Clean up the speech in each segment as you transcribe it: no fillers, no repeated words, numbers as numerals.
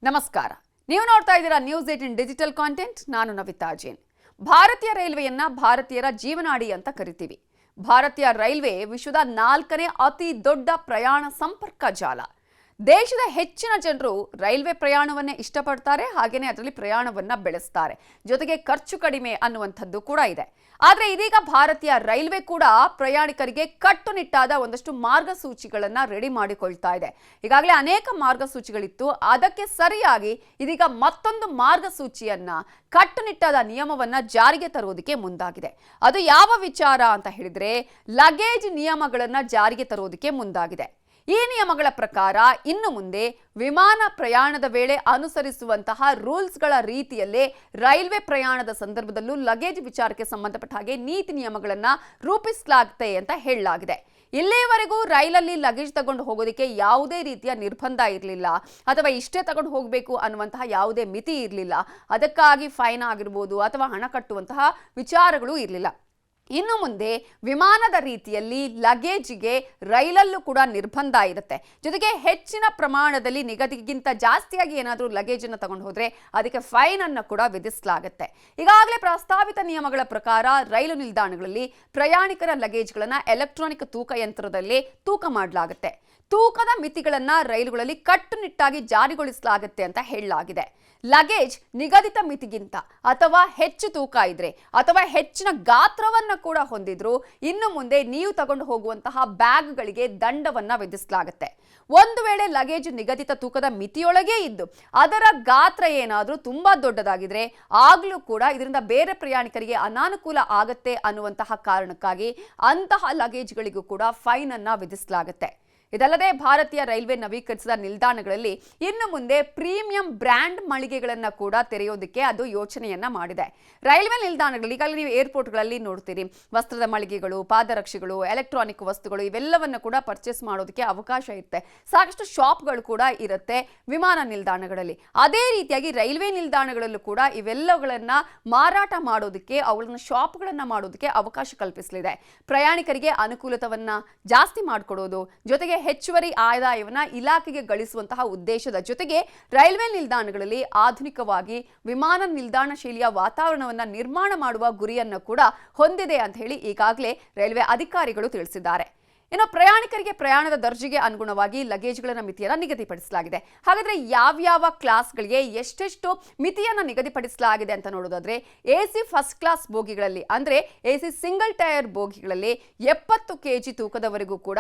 ನಮಸ್ಕಾರ. ನೀವು ನೋಡ್ತಾ ಇದ್ದೀರಾ ನ್ಯೂಸ್ 18 ಡಿಜಿಟಲ್ ಕಾಂಟೆಂಟ್. ನಾನು ನವಿತಾ ಜೈನ್. ಭಾರತೀಯ ರೈಲ್ವೆಯನ್ನ ಭಾರತೀಯರ ಜೀವನಾಡಿ ಅಂತ ಕರಿತೀವಿ. ಭಾರತೀಯ ರೈಲ್ವೆ ವಿಶ್ವದ 4ನೇ ಅತಿ ದೊಡ್ಡ ಪ್ರಯಾಣ ಸಂಪರ್ಕ ಜಾಲ. ದೇಶದ ಹೆಚ್ಚಿನ ಜನರು ರೈಲ್ವೆ ಪ್ರಯಾಣವನ್ನೇ ಇಷ್ಟಪಡ್ತಾರೆ, ಹಾಗೇನೇ ಅದರಲ್ಲಿ ಪ್ರಯಾಣವನ್ನ ಬೆಳೆಸ್ತಾರೆ. ಜೊತೆಗೆ ಖರ್ಚು ಕಡಿಮೆ ಅನ್ನುವಂಥದ್ದು ಕೂಡ ಇದೆ. ಆದರೆ ಇದೀಗ ಭಾರತೀಯ ರೈಲ್ವೆ ಕೂಡ ಪ್ರಯಾಣಿಕರಿಗೆ ಕಟ್ಟುನಿಟ್ಟಾದ ಒಂದಷ್ಟು ಮಾರ್ಗಸೂಚಿಗಳನ್ನ ರೆಡಿ ಮಾಡಿಕೊಳ್ತಾ ಇದೆ. ಈಗಾಗಲೇ ಅನೇಕ ಮಾರ್ಗಸೂಚಿಗಳಿತ್ತು, ಅದಕ್ಕೆ ಸರಿಯಾಗಿ ಇದೀಗ ಮತ್ತೊಂದು ಮಾರ್ಗಸೂಚಿಯನ್ನ ಕಟ್ಟುನಿಟ್ಟಾದ ನಿಯಮವನ್ನ ಜಾರಿಗೆ ತರುವುದಕ್ಕೆ ಮುಂದಾಗಿದೆ. ಅದು ಯಾವ ವಿಚಾರ ಅಂತ ಹೇಳಿದ್ರೆ, ಲಗೇಜ್ ನಿಯಮಗಳನ್ನ ಜಾರಿಗೆ ತರುವುದಕ್ಕೆ ಮುಂದಾಗಿದೆ. ಈ ನಿಯಮಗಳ ಪ್ರಕಾರ ಇನ್ನು ಮುಂದೆ ವಿಮಾನ ಪ್ರಯಾಣದ ವೇಳೆ ಅನುಸರಿಸುವಂತಹ ರೂಲ್ಸ್ಗಳ ರೀತಿಯಲ್ಲೇ ರೈಲ್ವೆ ಪ್ರಯಾಣದ ಸಂದರ್ಭದಲ್ಲೂ ಲಗೇಜ್ ವಿಚಾರಕ್ಕೆ ಸಂಬಂಧಪಟ್ಟ ಹಾಗೆ ನೀತಿ ನಿಯಮಗಳನ್ನು ರೂಪಿಸಲಾಗುತ್ತೆ ಅಂತ ಹೇಳಲಾಗಿದೆ. ಇಲ್ಲಿಯವರೆಗೂ ರೈಲಲ್ಲಿ ಲಗೇಜ್ ತಗೊಂಡು ಹೋಗೋದಕ್ಕೆ ಯಾವುದೇ ರೀತಿಯ ನಿರ್ಬಂಧ ಇರಲಿಲ್ಲ, ಅಥವಾ ಇಷ್ಟೇ ತಗೊಂಡು ಹೋಗಬೇಕು ಅನ್ನುವಂತಹ ಯಾವುದೇ ಮಿತಿ ಇರಲಿಲ್ಲ. ಅದಕ್ಕಾಗಿ ಫೈನ್ ಆಗಿರ್ಬೋದು ಅಥವಾ ಹಣ ಕಟ್ಟುವಂತಹ ವಿಚಾರಗಳು ಇರಲಿಲ್ಲ. ಇನ್ನು ಮುಂದೆ ವಿಮಾನದ ರೀತಿಯಲ್ಲಿ ಲಗೇಜಿಗೆ ರೈಲಲ್ಲೂ ಕೂಡ ನಿರ್ಬಂಧ ಇರುತ್ತೆ. ಜೊತೆಗೆ ಹೆಚ್ಚಿನ ಪ್ರಮಾಣದಲ್ಲಿ ನಿಗದಿಗಿಂತ ಜಾಸ್ತಿಯಾಗಿ ಏನಾದರೂ ಲಗೇಜನ್ನು ತಗೊಂಡು ಹೋದರೆ ಅದಕ್ಕೆ ಫೈನ್ ಅನ್ನು ಕೂಡ ವಿಧಿಸಲಾಗುತ್ತೆ. ಈಗಾಗಲೇ ಪ್ರಸ್ತಾವಿತ ನಿಯಮಗಳ ಪ್ರಕಾರ ರೈಲು ನಿಲ್ದಾಣಗಳಲ್ಲಿ ಪ್ರಯಾಣಿಕರ ಲಗೇಜ್ಗಳನ್ನು ಎಲೆಕ್ಟ್ರಾನಿಕ್ ತೂಕ ಯಂತ್ರದಲ್ಲಿ ತೂಕ ಮಾಡಲಾಗುತ್ತೆ. ತೂಕದ ಮಿತಿಗಳನ್ನು ರೈಲುಗಳಲ್ಲಿ ಕಟ್ಟುನಿಟ್ಟಾಗಿ ಜಾರಿಗೊಳಿಸಲಾಗುತ್ತೆ ಅಂತ ಹೇಳಲಾಗಿದೆ. ಲಗೇಜ್ ನಿಗದಿತ ಮಿತಿಗಿಂತ ಅಥವಾ ಹೆಚ್ಚು ತೂಕ ಇದ್ರೆ ಅಥವಾ ಹೆಚ್ಚಿನ ಗಾತ್ರವನ್ನ ಕೂಡ ಹೊಂದಿದ್ರು ಇನ್ನು ಮುಂದೆ ನೀವು ತಗೊಂಡು ಹೋಗುವಂತಹ ಬ್ಯಾಗ್ಗಳಿಗೆ ದಂಡವನ್ನ ವಿಧಿಸಲಾಗುತ್ತೆ. ಒಂದು ವೇಳೆ ಲಗೇಜ್ ನಿಗದಿತ ತೂಕದ ಮಿತಿಯೊಳಗೆ ಇದ್ದು ಅದರ ಗಾತ್ರ ಏನಾದರೂ ತುಂಬಾ ದೊಡ್ಡದಾಗಿದ್ರೆ ಆಗ್ಲೂ ಕೂಡ ಇದರಿಂದ ಬೇರೆ ಪ್ರಯಾಣಿಕರಿಗೆ ಅನಾನುಕೂಲ ಆಗತ್ತೆ ಅನ್ನುವಂತಹ ಕಾರಣಕ್ಕಾಗಿ ಅಂತಹ ಲಗೇಜ್ಗಳಿಗೂ ಕೂಡ ಫೈನ್ ಅನ್ನ ವಿಧಿಸಲಾಗುತ್ತೆ. ಇದಲ್ಲದೆ ಭಾರತೀಯ ರೈಲ್ವೆ ನವೀಕರಿಸಿದ ನಿಲ್ದಾಣಗಳಲ್ಲಿ ಇನ್ನು ಮುಂದೆ ಪ್ರೀಮಿಯಂ ಬ್ರ್ಯಾಂಡ್ ಮಳಿಗೆಗಳನ್ನು ಕೂಡ ತೆರೆಯೋದಕ್ಕೆ ಅದು ಯೋಚನೆಯನ್ನ ಮಾಡಿದೆ. ರೈಲ್ವೆ ನಿಲ್ದಾಣಗಳಲ್ಲಿ ಈಗಾಗಲೇ ನೀವು ಏರ್ಪೋರ್ಟ್ಗಳಲ್ಲಿ ನೋಡ್ತೀರಿ, ವಸ್ತ್ರದ ಮಳಿಗೆಗಳು, ಪಾದರಕ್ಷೆಗಳು, ಎಲೆಕ್ಟ್ರಾನಿಕ್ ವಸ್ತುಗಳು ಇವೆಲ್ಲವನ್ನು ಕೂಡ ಪರ್ಚೇಸ್ ಮಾಡೋದಕ್ಕೆ ಅವಕಾಶ ಇರುತ್ತೆ. ಸಾಕಷ್ಟು ಶಾಪ್ಗಳು ಕೂಡ ಇರುತ್ತೆ ವಿಮಾನ ನಿಲ್ದಾಣಗಳಲ್ಲಿ. ಅದೇ ರೀತಿಯಾಗಿ ರೈಲ್ವೆ ನಿಲ್ದಾಣಗಳಲ್ಲೂ ಕೂಡ ಇವೆಲ್ಲವುಗಳನ್ನ ಮಾರಾಟ ಮಾಡೋದಕ್ಕೆ, ಅವುಗಳನ್ನ ಶಾಪ್ಗಳನ್ನ ಮಾಡೋದಕ್ಕೆ ಅವಕಾಶ ಕಲ್ಪಿಸಲಿದೆ. ಪ್ರಯಾಣಿಕರಿಗೆ ಅನುಕೂಲತವನ್ನ ಜಾಸ್ತಿ ಮಾಡಿಕೊಡೋದು, ಜೊತೆಗೆ ಹೆಚ್ಚುವರಿ ಆದಾಯವನ್ನ ಇಲಾಖೆಗೆ ಗಳಿಸುವಂತಹ ಉದ್ದೇಶದ ಜೊತೆಗೆ ರೈಲ್ವೆ ನಿಲ್ದಾಣಗಳಲ್ಲಿ ಆಧುನಿಕವಾಗಿ ವಿಮಾನ ನಿಲ್ದಾಣ ಶೈಲಿಯ ವಾತಾವರಣವನ್ನ ನಿರ್ಮಾಣ ಮಾಡುವ ಗುರಿಯನ್ನು ಕೂಡ ಹೊಂದಿದೆ ಅಂತ ಹೇಳಿ ಈಗಾಗಲೇ ರೈಲ್ವೆ ಅಧಿಕಾರಿಗಳು ತಿಳಿಸಿದ್ದಾರೆ. ಇನ್ನು ಪ್ರಯಾಣಿಕರಿಗೆ ಪ್ರಯಾಣದ ದರ್ಜೆಗೆ ಅನುಗುಣವಾಗಿ ಲಗೇಜ್ಗಳ ಮಿತಿಯನ್ನು ನಿಗದಿಪಡಿಸಲಾಗಿದೆ. ಹಾಗಾದ್ರೆ ಯಾವ್ಯಾವ ಕ್ಲಾಸ್ಗಳಿಗೆ ಎಷ್ಟೆಷ್ಟು ಮಿತಿಯನ್ನು ನಿಗದಿಪಡಿಸಲಾಗಿದೆ ಅಂತ ನೋಡೋದಾದ್ರೆ, AC ಫಸ್ಟ್ ಕ್ಲಾಸ್ ಬೋಗಿಗಳಲ್ಲಿ ಅಂದ್ರೆ AC ಸಿಂಗಲ್ ಟೈರ್ ಬೋಗಿಗಳಲ್ಲಿ 70 kg ತೂಕದವರೆಗೂ ಕೂಡ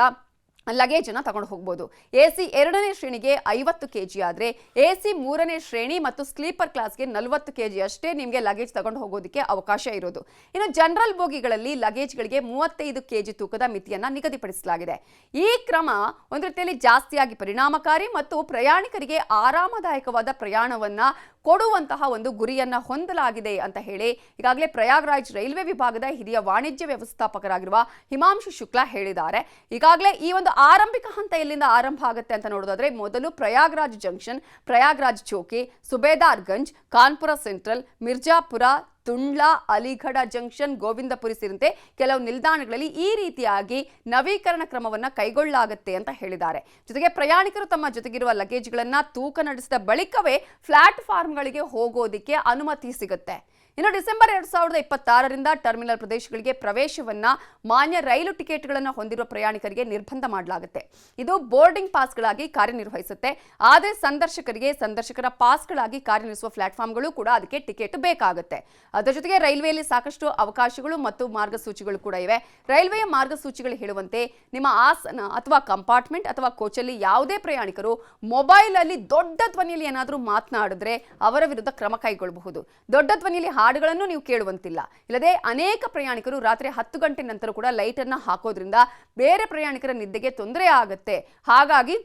ಲಗೇಜ್ ಅನ್ನು ತಗೊಂಡು ಹೋಗಬಹುದು. AC 2ನೇ ಶ್ರೇಣಿಗೆ 50 kg ಆದ್ರೆ AC 3ನೇ ಶ್ರೇಣಿ ಮತ್ತು ಸ್ಲೀಪರ್ ಕ್ಲಾಸ್ಗೆ 40 kg ಅಷ್ಟೇ ನಿಮಗೆ ಲಗೇಜ್ ತಗೊಂಡು ಹೋಗೋದಕ್ಕೆ ಅವಕಾಶ ಇರೋದು. ಇನ್ನು ಜನರಲ್ ಬೋಗಿಗಳಲ್ಲಿ ಲಗೇಜ್ಗಳಿಗೆ 35 kg ತೂಕದ ಮಿತಿಯನ್ನ ನಿಗದಿಪಡಿಸಲಾಗಿದೆ. ಈ ಕ್ರಮ ಒಂದು ರೀತಿಯಲ್ಲಿ ಜಾಸ್ತಿಯಾಗಿ ಪರಿಣಾಮಕಾರಿ ಮತ್ತು ಪ್ರಯಾಣಿಕರಿಗೆ ಆರಾಮದಾಯಕವಾದ ಪ್ರಯಾಣವನ್ನ ಕೊಡುವಂತಹ ಒಂದು ಗುರಿಯನ್ನ ಹೊಂದಲಾಗಿದೆ ಅಂತ ಹೇಳಿ ಈಗಾಗಲೇ ಪ್ರಯಾಗ್ರಾಜ್ ರೈಲ್ವೆ ವಿಭಾಗದ ಹಿರಿಯ ವಾಣಿಜ್ಯ ವ್ಯವಸ್ಥಾಪಕರಾಗಿರುವ ಹಿಮಾಂಶು ಶುಕ್ಲಾ ಹೇಳಿದ್ದಾರೆ. ಈಗಾಗಲೇ ಈ ಒಂದು ಆರಂಭಿಕ ಹಂತ ಎಲ್ಲಿಂದ ಆರಂಭ ಆಗುತ್ತೆ ಅಂತ ನೋಡೋದಾದ್ರೆ, ಮೊದಲು Prayagraj junction, Prayagraj Chheoki, Subedarganj, Kanpur central, Mirzapur, Tundla, Aligarh junction, Govindpuri ಸೇರಿದಂತೆ ಕೆಲವು ನಿಲ್ದಾಣಗಳಲ್ಲಿ ಈ ರೀತಿಯಾಗಿ ನವೀಕರಣ ಕ್ರಮವನ್ನು ಕೈಗೊಳ್ಳಲಾಗುತ್ತೆ ಅಂತ ಹೇಳಿದ್ದಾರೆ. ಜೊತೆಗೆ ಪ್ರಯಾಣಿಕರು ತಮ್ಮ ಜೊತೆಗಿರುವ ಲಗೇಜ್ಗಳನ್ನು ತೂಕ ನಡೆಸಿದ ಬಳಿಕವೇ ಪ್ಲಾಟ್ಫಾರ್ಮ್ಗಳಿಗೆ ಹೋಗೋದಿಕ್ಕೆ ಅನುಮತಿ ಸಿಗುತ್ತೆ. ಇನ್ನು ಡಿಸೆಂಬರ್ 2026ರಿಂದ ಟರ್ಮಿನಲ್ ಪ್ರದೇಶಗಳಿಗೆ ಪ್ರವೇಶವನ್ನ ಮಾನ್ಯ ರೈಲು ಟಿಕೆಟ್ಗಳನ್ನು ಹೊಂದಿರುವ ಪ್ರಯಾಣಿಕರಿಗೆ ನಿರ್ಬಂಧ ಮಾಡಲಾಗುತ್ತೆ. ಇದು ಬೋರ್ಡಿಂಗ್ ಪಾಸ್ಗಳಾಗಿ ಕಾರ್ಯನಿರ್ವಹಿಸುತ್ತೆ. ಆದರೆ ಸಂದರ್ಶಕರಿಗೆ ಸಂದರ್ಶಕರ ಪಾಸ್ಗಳಾಗಿ ಕಾರ್ಯನಿರ್ವಹಿಸುವ ಪ್ಲಾಟ್ಫಾರ್ಮ್ಗಳು ಕೂಡ ಅದಕ್ಕೆ ಟಿಕೆಟ್ ಬೇಕಾಗುತ್ತೆ. ಅದರ ಜೊತೆಗೆ ರೈಲ್ವೆಯಲ್ಲಿ ಸಾಕಷ್ಟು ಅವಕಾಶಗಳು ಮತ್ತು ಮಾರ್ಗಸೂಚಿಗಳು ಕೂಡ ಇವೆ. ರೈಲ್ವೆಯ ಮಾರ್ಗಸೂಚಿಗಳು ಹೇಳುವಂತೆ ನಿಮ್ಮ ಆಸನ ಅಥವಾ ಕಂಪಾರ್ಟ್ಮೆಂಟ್ ಅಥವಾ ಕೋಚಲ್ಲಿ ಯಾವುದೇ ಪ್ರಯಾಣಿಕರು ಮೊಬೈಲ್ ಅಲ್ಲಿ ದೊಡ್ಡ ಧ್ವನಿಯಲ್ಲಿ ಏನಾದರೂ ಮಾತನಾಡಿದ್ರೆ ಅವರ ವಿರುದ್ಧ ಕ್ರಮ ಕೈಗೊಳ್ಳಬಹುದು. ದೊಡ್ಡ ಧ್ವನಿಯಲ್ಲಿ ಹಾಡುಗಳನ್ನು ನೀವು ಕೇಳುವಂತಿಲ್ಲ. ಇಲ್ಲದೆ ಅನೇಕ ಪ್ರಯಾಣಿಕರು ರಾತ್ರಿ 10 ಗಂಟೆ ನಂತರ ಕೂಡ ಲೈಟ್ ಅನ್ನು ಹಾಕೋದ್ರಿಂದ ಬೇರೆ ಪ್ರಯಾಣಿಕರ ನಿದ್ದೆಗೆ ತೊಂದರೆ ಆಗುತ್ತೆ. ಹಾಗಾಗಿ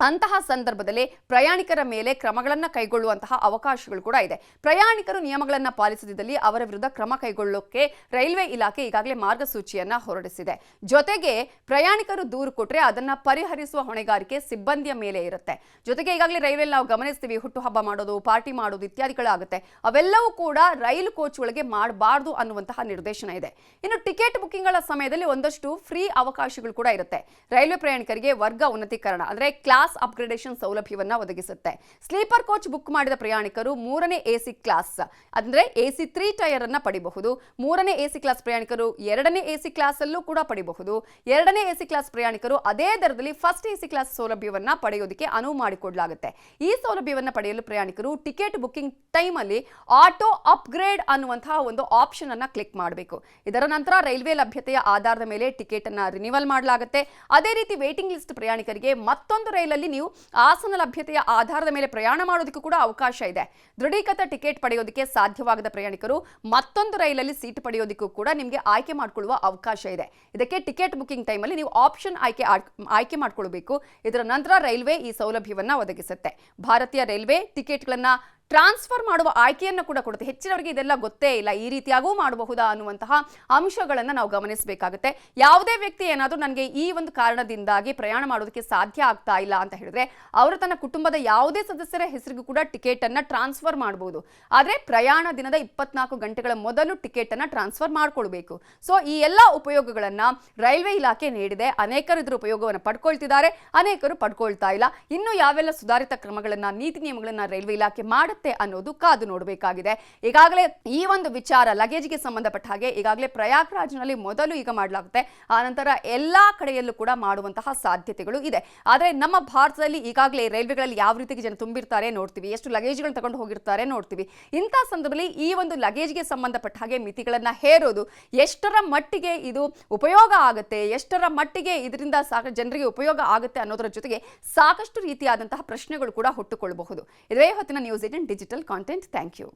ಅಂತಹ ಸಂದರ್ಭದಲ್ಲಿ ಪ್ರಯಾಣಿಕರ ಮೇಲೆ ಕ್ರಮಗಳನ್ನು ಕೈಗೊಳ್ಳುವಂತಹ ಅವಕಾಶಗಳು ಕೂಡ ಇದೆ. ಪ್ರಯಾಣಿಕರು ನಿಯಮಗಳನ್ನು ಪಾಲಿಸದಿದ್ದಲ್ಲಿ ಅವರ ವಿರುದ್ಧ ಕ್ರಮ ಕೈಗೊಳ್ಳೋಕೆ ರೈಲ್ವೆ ಇಲಾಖೆ ಈಗಾಗಲೇ ಮಾರ್ಗಸೂಚಿಯನ್ನ ಹೊರಡಿಸಿದೆ. ಜೊತೆಗೆ ಪ್ರಯಾಣಿಕರು ದೂರು ಕೊಟ್ಟರೆ ಅದನ್ನ ಪರಿಹರಿಸುವ ಹೊಣೆಗಾರಿಕೆ ಸಿಬ್ಬಂದಿಯ ಮೇಲೆ ಇರುತ್ತೆ. ಜೊತೆಗೆ ಈಗಾಗಲೇ ರೈಲ್ವೆಯಲ್ಲಿ ನಾವು ಗಮನಿಸ್ತೀವಿ, ಹುಟ್ಟುಹಬ್ಬ ಮಾಡೋದು, ಪಾರ್ಟಿ ಮಾಡೋದು ಇತ್ಯಾದಿಗಳಾಗುತ್ತೆ. ಅವೆಲ್ಲವೂ ಕೂಡ ರೈಲು ಕೋಚ್ ಒಳಗೆ ಮಾಡಬಾರ್ದು ಅನ್ನುವಂತಹ ನಿರ್ದೇಶನ ಇದೆ. ಇನ್ನು ಟಿಕೆಟ್ ಬುಕ್ಕಿಂಗ್ಗಳ ಸಮಯದಲ್ಲಿ ಒಂದಷ್ಟು ಫ್ರೀ ಅವಕಾಶಗಳು ಕೂಡ ಇರುತ್ತೆ. ರೈಲ್ವೆ ಪ್ರಯಾಣಿಕರಿಗೆ ವರ್ಗ ಉನ್ನತೀಕರಣ ಅಂದ್ರೆ ಕ್ಲಾಸ್ ಕ್ಲಾಸ್ ಅಪ್ಗ್ರೇಡೇಷನ್ ಸೌಲಭ್ಯವನ್ನ ಒದಗಿಸುತ್ತೆ. ಸ್ಲೀಪರ್ ಕೋಚ್ ಬುಕ್ ಮಾಡಿದ ಪ್ರಯಾಣಿಕರು 3ನೇ AC ಕ್ಲಾಸ್ ಅಂದ್ರೆ AC 3 ಟೈರ್ ಅನ್ನ ಪಡಿಬಹುದು. 3ನೇ AC ಕ್ಲಾಸ್ ಪ್ರಯಾಣಿಕರು 2ನೇ AC ಕ್ಲಾಸ್ ಅಲ್ಲೂ ಕೂಡ ಪಡಿಬಹುದು. 2ನೇ AC ಕ್ಲಾಸ್ ಪ್ರಯಾಣಿಕರು ಅದೇ ದರದಲ್ಲಿ ಫಸ್ಟ್ AC ಕ್ಲಾಸ್ ಸೌಲಭ್ಯವನ್ನ ಪಡೆಯೋದಕ್ಕೆ ಅನುವು ಮಾಡಿಕೊಡಲಾಗುತ್ತೆ. ಈ ಸೌಲಭ್ಯವನ್ನ ಪಡೆಯಲು ಪ್ರಯಾಣಿಕರು ಟಿಕೆಟ್ ಬುಕಿಂಗ್ ಟೈಮ್ ಅಲ್ಲಿ ಆಟೋ ಅಪ್ಗ್ರೇಡ್ ಅನ್ನುವಂತಹ ಒಂದು ಆಪ್ಷನ್ ಅನ್ನ ಕ್ಲಿಕ್ ಮಾಡಬೇಕು. ಇದರ ನಂತರ ರೈಲ್ವೆ ಲಭ್ಯತೆಯ ಆಧಾರದ ಮೇಲೆ ಟಿಕೆಟ್ ಅನ್ನ ರಿನಿವಲ್ ಮಾಡಲಾಗುತ್ತೆ. ಅದೇ ರೀತಿ ವೇಟಿಂಗ್ ಲಿಸ್ಟ್ ಪ್ರಯಾಣಿಕರಿಗೆ ಮತ್ತೊಂದು ರೈಲಲ್ಲಿ ನೀವು ಆಸನ ಲಭ್ಯತೆಯ ಆಧಾರದ ಮೇಲೆ ಪ್ರಯಾಣ ಮಾಡೋದಕ್ಕೂ ಕೂಡ ಅವಕಾಶ ಇದೆ. ದೃಢೀಕೃತ ಟಿಕೆಟ್ ಪಡೆಯೋದಕ್ಕೆ ಸಾಧ್ಯವಾಗದ ಪ್ರಯಾಣಿಕರು ಮತ್ತೊಂದು ರೈಲಲ್ಲಿ ಸೀಟ್ ಪಡೆಯೋದಕ್ಕೂ ಕೂಡ ನಿಮಗೆ ಆಯ್ಕೆ ಮಾಡಿಕೊಳ್ಳುವ ಅವಕಾಶ ಇದೆ. ಇದಕ್ಕೆ ಟಿಕೆಟ್ ಬುಕಿಂಗ್ ಟೈಮಲ್ಲಿ ನೀವು ಆಪ್ಷನ್ ಆಯ್ಕೆ ಮಾಡಿಕೊಳ್ಳಬೇಕು. ಇದರ ನಂತರ ರೈಲ್ವೆ ಈ ಸೌಲಭ್ಯವನ್ನ ಒದಗಿಸುತ್ತೆ. ಭಾರತೀಯ ರೈಲ್ವೆ ಟಿಕೆಟ್ಗಳನ್ನ ಟ್ರಾನ್ಸ್ಫರ್ ಮಾಡುವ ಆಯ್ಕೆಯನ್ನು ಕೂಡ ಕೊಡುತ್ತೆ. ಹೆಚ್ಚಿನವರಿಗೆ ಇದೆಲ್ಲ ಗೊತ್ತೇ ಇಲ್ಲ, ಈ ರೀತಿಯಾಗೂ ಮಾಡಬಹುದಾ ಅನ್ನುವಂತಹ ಅಂಶಗಳನ್ನು ನಾವು ಗಮನಿಸಬೇಕಾಗುತ್ತೆ. ಯಾವುದೇ ವ್ಯಕ್ತಿ ಏನಾದರೂ ನನಗೆ ಈ ಒಂದು ಕಾರಣದಿಂದಾಗಿ ಪ್ರಯಾಣ ಮಾಡೋದಕ್ಕೆ ಸಾಧ್ಯ ಆಗ್ತಾ ಇಲ್ಲ ಅಂತ ಹೇಳಿದ್ರೆ ಅವರು ತನ್ನ ಕುಟುಂಬದ ಯಾವುದೇ ಸದಸ್ಯರ ಹೆಸರಿಗೂ ಕೂಡ ಟಿಕೆಟ್ ಅನ್ನ ಟ್ರಾನ್ಸ್ಫರ್ ಮಾಡಬಹುದು. ಆದರೆ ಪ್ರಯಾಣ ದಿನದ 24 ಗಂಟೆಗಳ ಮೊದಲು ಟಿಕೆಟ್ ಅನ್ನ ಟ್ರಾನ್ಸ್ಫರ್ ಮಾಡ್ಕೊಳ್ಬೇಕು. ಸೊ ಈ ಎಲ್ಲ ಉಪಯೋಗಗಳನ್ನ ರೈಲ್ವೆ ಇಲಾಖೆ ನೀಡಿದೆ. ಅನೇಕರು ಇದರ ಉಪಯೋಗವನ್ನು ಪಡ್ಕೊಳ್ತಿದ್ದಾರೆ, ಅನೇಕರು ಪಡ್ಕೊಳ್ತಾ ಇಲ್ಲ. ಇನ್ನು ಯಾವೆಲ್ಲ ಸುಧಾರಿತ ಕ್ರಮಗಳನ್ನ, ನೀತಿ ನಿಯಮಗಳನ್ನ ರೈಲ್ವೆ ಇಲಾಖೆ ಮಾಡುತ್ತೆ ಅನ್ನೋದು ಕಾದು ನೋಡಬೇಕಾಗಿದೆ. ಈಗಾಗಲೇ ಈ ಒಂದು ವಿಚಾರ ಲಗೇಜ್ಗೆ ಸಂಬಂಧಪಟ್ಟ ಹಾಗೆ ಈಗಾಗಲೇ ಪ್ರಯಾಗ್ರಾಜ್ನಲ್ಲಿ ಮೊದಲು ಈಗ ಮಾಡಲಾಗುತ್ತೆ, ಆನಂತರ ಎಲ್ಲಾ ಕಡೆಯಲ್ಲೂ ಕೂಡ ಮಾಡುವಂತಹ ಸಾಧ್ಯತೆಗಳು ಇದೆ. ಆದರೆ ನಮ್ಮ ಭಾರತದಲ್ಲಿ ಈಗಾಗಲೇ ರೈಲ್ವೆಗಳಲ್ಲಿ ಯಾವ ರೀತಿಗೆ ಜನ ತುಂಬಿರ್ತಾರೆ ನೋಡ್ತೀವಿ, ಎಷ್ಟು ಲಗೇಜ್ಗಳು ತಗೊಂಡು ಹೋಗಿರ್ತಾರೆ ನೋಡ್ತೀವಿ. ಇಂಥ ಸಂದರ್ಭದಲ್ಲಿ ಈ ಒಂದು ಲಗೇಜ್ಗೆ ಸಂಬಂಧಪಟ್ಟ ಹಾಗೆ ಮಿತಿಗಳನ್ನ ಹೇರೋದು ಎಷ್ಟರ ಮಟ್ಟಿಗೆ ಇದು ಉಪಯೋಗ ಆಗುತ್ತೆ, ಎಷ್ಟರ ಮಟ್ಟಿಗೆ ಇದರಿಂದ ಜನರಿಗೆ ಉಪಯೋಗ ಆಗುತ್ತೆ ಅನ್ನೋದರ ಜೊತೆಗೆ ಸಾಕಷ್ಟು ರೀತಿಯಾದಂತಹ ಪ್ರಶ್ನೆಗಳು ಕೂಡ ಹುಟ್ಟುಕೊಳ್ಳಬಹುದು. ಇದೇ ಹೊತ್ತಿನ news 18 digital content. Thank you.